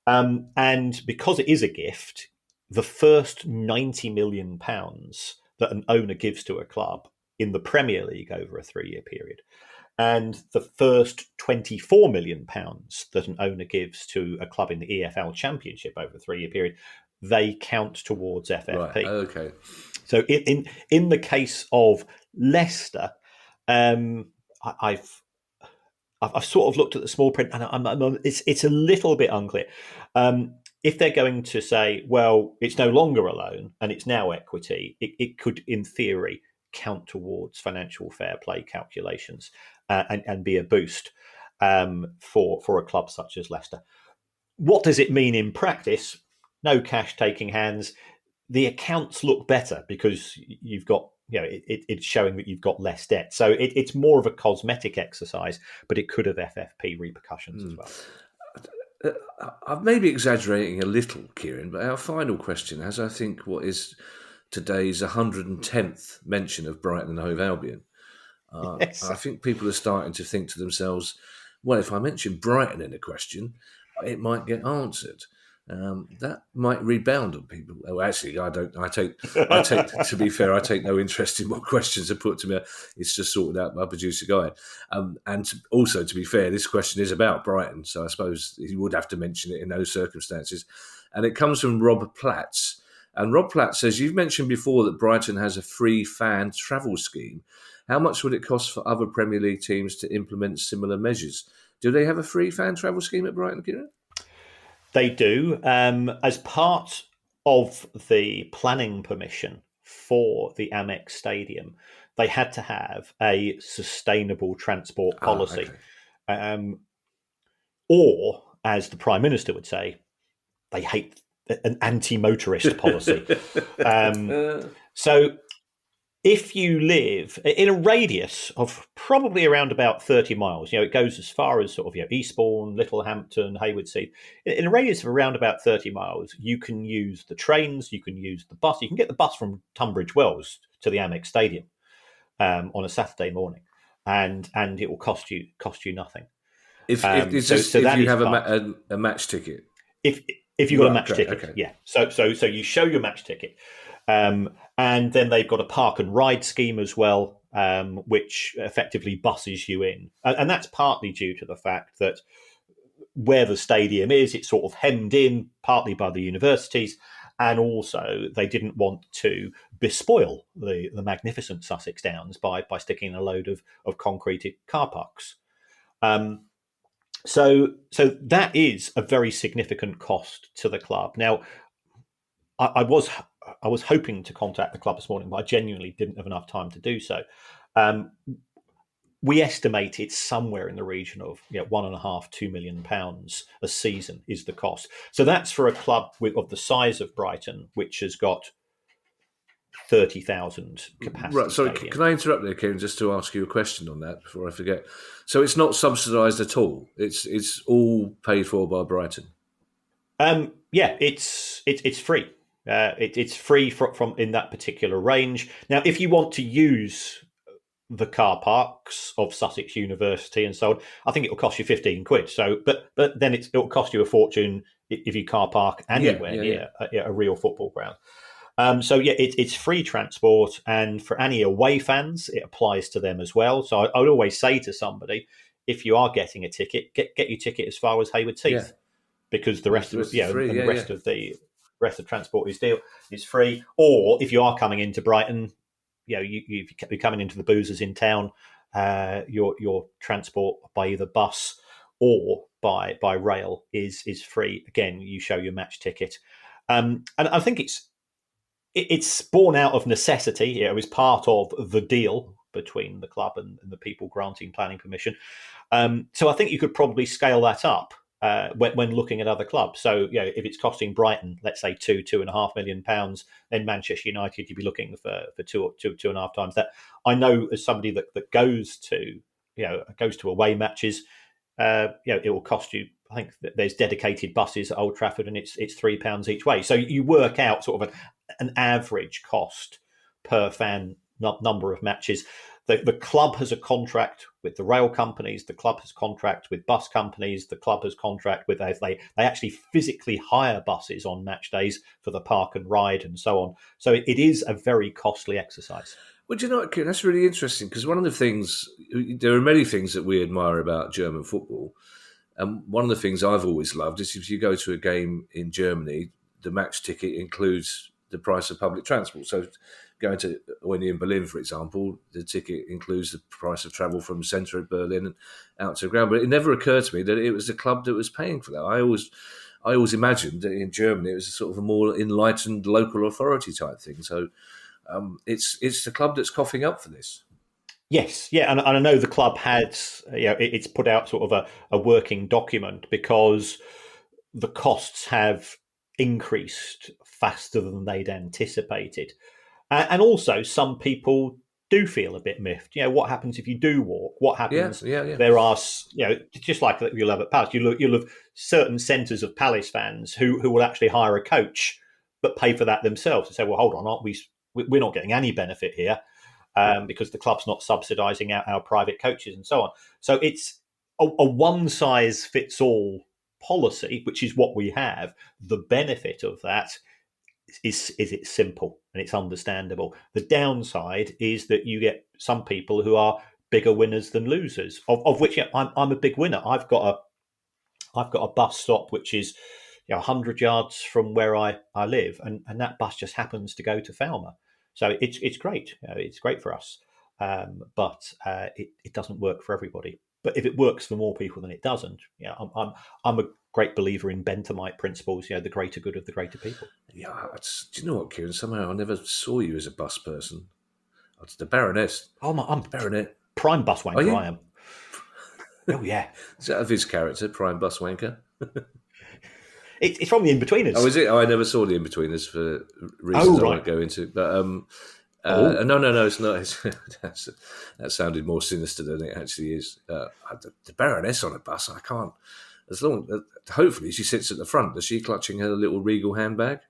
And because it is a gift, the first £90 million that an owner gives to a club in the Premier League over a 3-year period, and the first £24 million that an owner gives to a club in the EFL Championship over a 3-year period, they count towards FFP. Right. Okay. So in the case of Leicester, I've sort of looked at the small print, and it's a little bit unclear. If they're going to say, well, it's no longer a loan and it's now equity, it could, in theory, count towards financial fair play calculations and be a boost for a club such as Leicester. What does it mean in practice? No cash taking hands. The accounts look better because you've got, it's showing that you've got less debt. So it's more of a cosmetic exercise, but it could have FFP repercussions as well. I may be exaggerating a little, Kieran, but our final question, as I think what is today's 110th mention of Brighton and Hove Albion, Yes. I think people are starting to think to themselves, well, if I mention Brighton in a question, it might get answered. That might rebound on people. Oh, actually, I don't. I take. To be fair, I take no interest in what questions are put to me. It's just sorted out by producer Guy. Also, to be fair, this question is about Brighton, so I suppose he would have to mention it in those circumstances. And it comes from Rob Platts. And Rob Platt says, you've mentioned before that Brighton has a free fan travel scheme. How much would it cost for other Premier League teams to implement similar measures? Do they have a free fan travel scheme at Brighton, Kieran? They do. As part of the planning permission for the Amex Stadium, they had to have a sustainable transport policy. Okay. Or, as the Prime Minister would say, they hate an anti-motorist policy. So if you live in a radius of probably around about 30 miles, it goes as far as sort of Eastbourne, Littlehampton, Haywardsheath. In a radius of around about 30 miles, you can use the trains, you can use the bus. You can get the bus from Tunbridge Wells to the Amex Stadium on a Saturday morning, and it will cost you nothing. If you have a match ticket. If you've got a match ticket, yeah. So you show your match ticket. And then they've got a park and ride scheme as well, which effectively buses you in. And that's partly due to the fact that where the stadium is, it's sort of hemmed in partly by the universities. And also they didn't want to bespoil the magnificent Sussex Downs by sticking a load of concreted car parks. So that is a very significant cost to the club. Now, I was hoping to contact the club this morning, but I genuinely didn't have enough time to do so. We estimate it's somewhere in the region of £1.5–2 million a season is the cost. So that's for a club of the size of Brighton, which has got 30,000 capacity. Right. Sorry, can I interrupt there, Kieran, just to ask you a question on that before I forget? So it's not subsidised at all. It's all paid for by Brighton. Yeah, it's free. It's free from in that particular range. Now, if you want to use the car parks of Sussex University and so on, I think it will cost you £15. So, but then it will cost you a fortune if you car park anywhere near a real football ground. It's free transport, and for any away fans, it applies to them as well. So I would always say to somebody, if you are getting a ticket, get your ticket as far as Haywardsheath, because the rest of the rest of transport is free. Or if you are coming into Brighton, you're coming into the boozers in town, your transport by either bus or by rail is free. Again, you show your match ticket, and I think it's born out of necessity. It was part of the deal between the club and the people granting planning permission. So I think you could probably scale that up when looking at other clubs. So, if it's costing Brighton, let's say £2.5 million, then Manchester United, you'd be looking for two and a half times that. I know as somebody that goes to away matches, it will cost you. I think that there's dedicated buses at Old Trafford, and it's £3 each way. So you work out sort of an average cost per fan number of matches. The club has a contract with the rail companies. The club has contract with bus companies. The club has contract with they actually physically hire buses on match days for the park and ride and so on. So it is a very costly exercise. Well, do you know what, Kieran? That's really interesting because one of the things, there are many things that we admire about German football. And one of the things I've always loved is if you go to a game in Germany, the match ticket includes the price of public transport. So going to, when you're in Berlin, for example, the ticket includes the price of travel from the centre of Berlin and out to the ground. But it never occurred to me that it was the club that was paying for that. I always imagined that in Germany it was a sort of a more enlightened local authority type thing. So it's the club that's coughing up for this. Yes, yeah, and I know the club had, it's put out sort of a working document because the costs have increased faster than they'd anticipated. And also, some people do feel a bit miffed. What happens if you do walk? What happens? Yeah. There are, just like you'll have at Palace, you'll have certain centres of Palace fans who will actually hire a coach, but pay for that themselves and say, well, hold on, aren't we? We're not getting any benefit here because the club's not subsidising our private coaches and so on. So it's a one-size-fits-all policy, which is what we have. The benefit of that is it's simple and it's understandable. The downside is that you get some people who are bigger winners than losers, of which I'm a big winner. I've got a bus stop which is 100 yards from where I live, and that bus just happens to go to Falmer. So it's great. It's great for us, but it doesn't work for everybody. But if it works for more people than it doesn't, I'm a great believer in Benthamite principles. The greater good of the greater people. Yeah, do you know what, Kieran? Somehow I never saw you as a bus person. It's the Baroness. Oh, I'm Baronet. Prime bus wanker. I am. Oh yeah. Is that of his character, Prime Bus Wanker? It's from the Inbetweeners. Oh, is it? Oh, I never saw the Inbetweeners for reasons I won't go into. But no, it's not. That sounded more sinister than it actually is. The Baroness on a bus, I can't. Hopefully she sits at the front. Is she clutching her little regal handbag?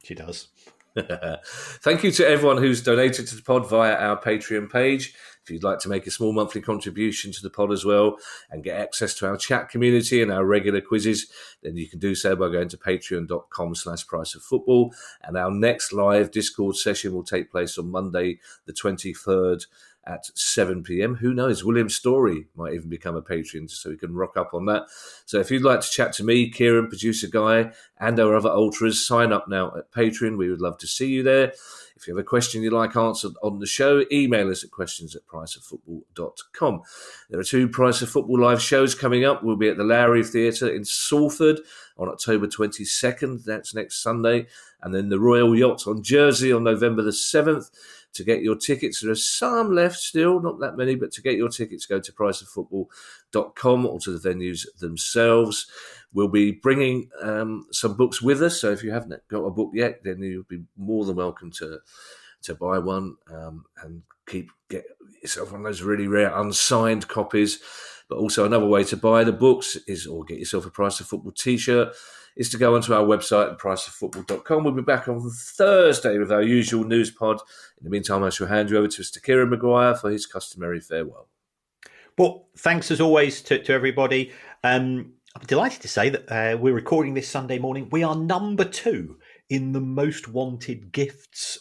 She does. Thank you to everyone who's donated to the pod via our Patreon page. If you'd like to make a small monthly contribution to the pod as well and get access to our chat community and our regular quizzes, then you can do so by going to patreon.com/priceoffootball. And our next live Discord session will take place on Monday, the 23rd at 7 p.m. Who knows? William Storey might even become a Patreon, so we can rock up on that. So if you'd like to chat to me, Kieran, producer Guy, and our other ultras, sign up now at Patreon. We would love to see you there. If you have a question you'd like answered on the show, email us at questions@priceoffootball.com. There are 2 Price of Football live shows coming up. We'll be at the Lowry Theatre in Salford on October 22nd. That's next Sunday. And then the Royal Yacht on Jersey on November the 7th. To get your tickets, there are some left still, not that many, but to get your tickets, go to priceoffootball.com or to the venues themselves. We'll be bringing some books with us, so if you haven't got a book yet, then you'll be more than welcome to buy one and get yourself one of those really rare unsigned copies. But also another way to buy the books or get yourself a Price of Football t-shirt is to go onto our website at priceoffootball.com. We'll be back on Thursday with our usual news pod. In the meantime, I shall hand you over to Mr. Kieran Maguire for his customary farewell. Well, thanks as always to everybody. I'm delighted to say that we're recording this Sunday morning. We are number 2 in the most wanted gifts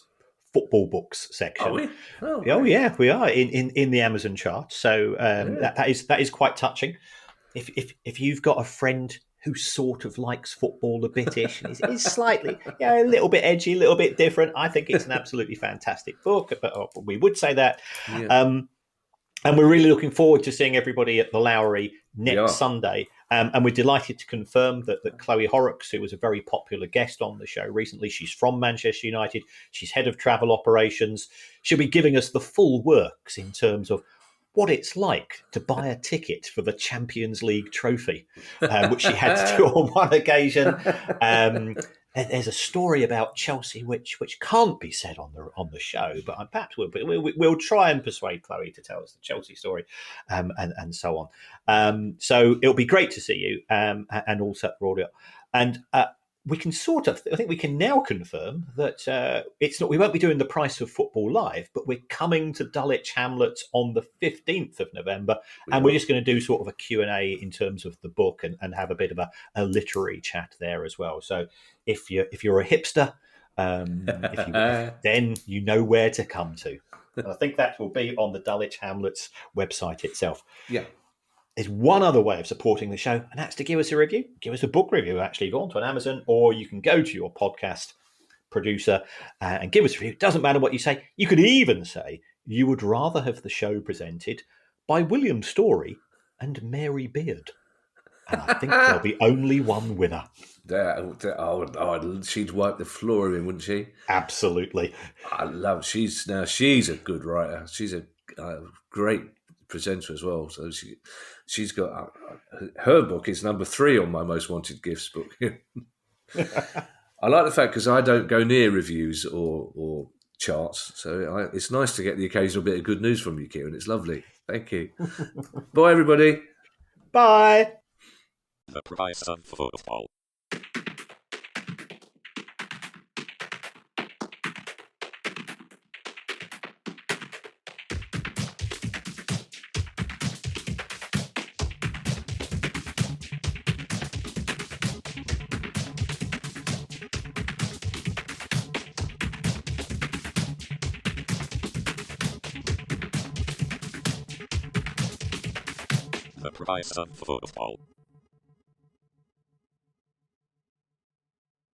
football books section. Are we? Oh yeah, we are in the Amazon chart. So that is quite touching. If you've got a friend who sort of likes football a bit-ish, and is slightly, a little bit edgy, a little bit different, I think it's an absolutely fantastic book. But we would say that. Yeah. And we're really looking forward to seeing everybody at the Lowry next Sunday. And we're delighted to confirm that Chloe Horrocks, who was a very popular guest on the show recently, she's from Manchester United. She's head of travel operations. She'll be giving us the full works in terms of what it's like to buy a ticket for the Champions League trophy, which she had to do on one occasion. There's a story about Chelsea which can't be said on the show, but perhaps we'll try and persuade Chloe to tell us the Chelsea story, and so on. So it'll be great to see you, and also Rory. And we can I think we can now confirm that it's not. We won't be doing the Price of Football live, but we're coming to Dulwich Hamlets on the 15th of November, and we're just going to do sort of a Q&A in terms of the book and have a bit of a literary chat there as well. So if you're a hipster, then you know where to come to. And I think that will be on the Dulwich Hamlets website itself. Yeah. There's one other way of supporting the show, and that's to give us a review. Give us a book review, actually. Go onto an Amazon, or you can go to your podcast producer and give us a review. It doesn't matter what you say. You could even say you would rather have the show presented by William Storey and Mary Beard. And I think there'll be only one winner. She'd wipe the floor of him, wouldn't she? Absolutely. I love. She's a good writer. She's a great presenter as well. So she's got her book is number 3 on my most wanted gifts book. I like the fact because I don't go near reviews or charts, so it's nice to get the occasional bit of good news from you, Kieran. It's lovely. Thank you. Bye, everybody. Bye. The Price of Football. The Price of Football.